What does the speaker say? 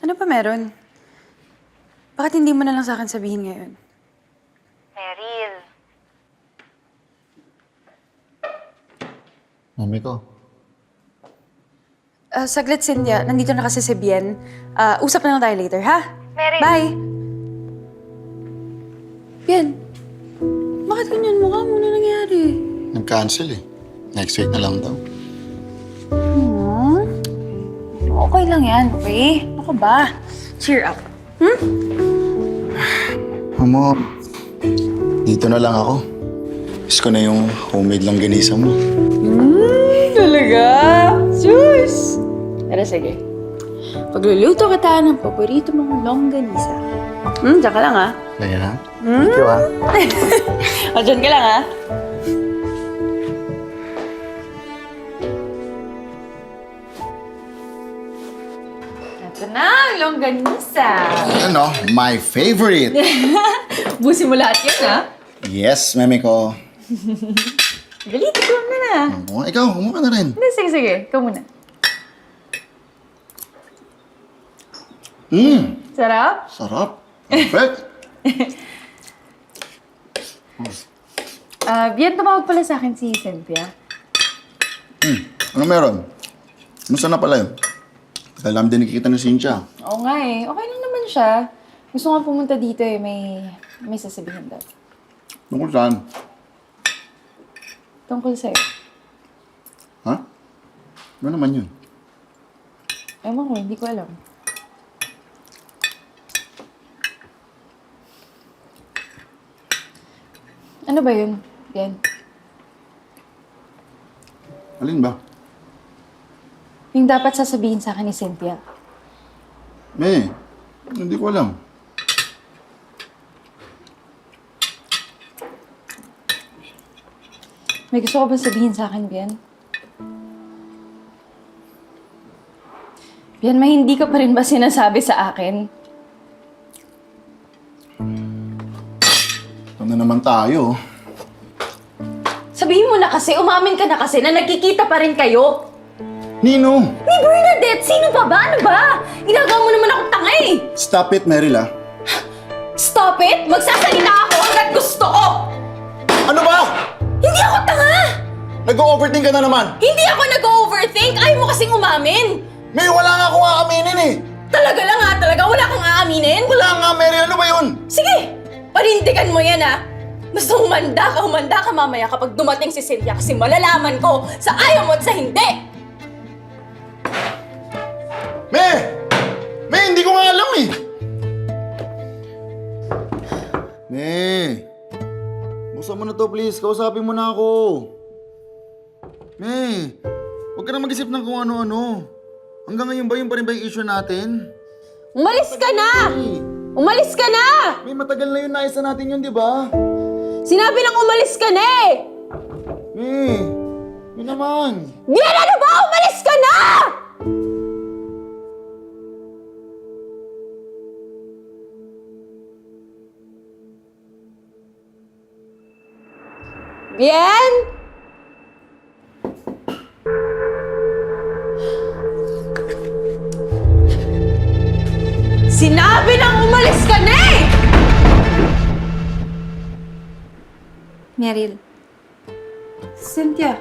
Ano pa meron? Bakit hindi mo na lang sa akin sabihin ngayon? Meryl. Mami ko. Saglit, Cynthia. Nandito na kasi si Bien. Usap na lang tayo later, ha? Meryl. Bye! Bien, bakit ganyan mukha mo? Ano nangyari? Nag-cancel eh. Next week na lang daw. Okay lang yan, okay? Ako ba? Cheer up. Amo, dito na lang ako. Miss ko na yung homemade langganisa mo. Talaga? Sus! Pero sige. Pagluluto kita ng paborito mong longganisa. Diyan ka lang, ha? Kaya na? Thank you, ah. O, dyan ka lang, ha? Ito na, ang longganisa. Ano? My favorite! Busin mo lahat yun, ha? Yes, mami ko. Galit, ikaw na na. Ikaw, umuha na rin. Hindi, sige, sige. Ikaw muna. Sarap? Sarap. Perfect. Bien, tumawag pala sa akin si Cynthia. Ano meron? Musta na pala yun? Alam din nakikita ni Cynthia. Oo nga eh. Okay lang naman siya. Gusto nga pumunta dito eh. May sasabihin daw. Tungkol saan? Tungkol sa'yo. Ha? Ano naman yun? Ewan ko, hindi ko alam. Ano ba yun, Bien? Alin ba? Yung dapat sasabihin sa akin ni Cynthia. Hindi ko alam. May gusto ko ba sabihin sa akin, Bien? Bien, may hindi ka pa rin ba sinasabi sa akin? Ito na naman tayo. Sabihin mo na kasi, umamin ka na kasi na nagkikita pa rin kayo. Nino! Ni Bernadette, sino pa ba? Ano ba? Ginagawa mo naman akong tanga eh! Stop it, Meryl, ah. Stop it! Magsasalita ako hanggat gusto ko! Ano ba? Hindi ako tanga! Nag-overthink ka na naman. Hindi ako nag-overthink! Ayaw mo kasing umamin! May wala nga akong aaminin eh. Talaga lang ha, talaga wala kang aaminin? Wala nga, Meryl. Ano ba yun? Sige! Panindigan mo yan ha! Basta humanda ka mamaya kapag dumating si Cynthia kasi malalaman ko sa ayaw mo at sa hindi! Hindi ko nga alam eh. Buksan mo na to, please. Kausapin mo na ako. Huwag ka na mag-isip ng kung ano-ano. Hanggang ngayon ba yun pa rin ba yung issue natin? Umalis ka na! Umalis ka na! Matagal na yun, naisa natin yun, di ba? Sinabi nang umalis ka na eh! Yun naman. Bien, ano ba? Umalis ka na! Bien? Sinabi nang umalis ka na eh! Meryl. Cynthia.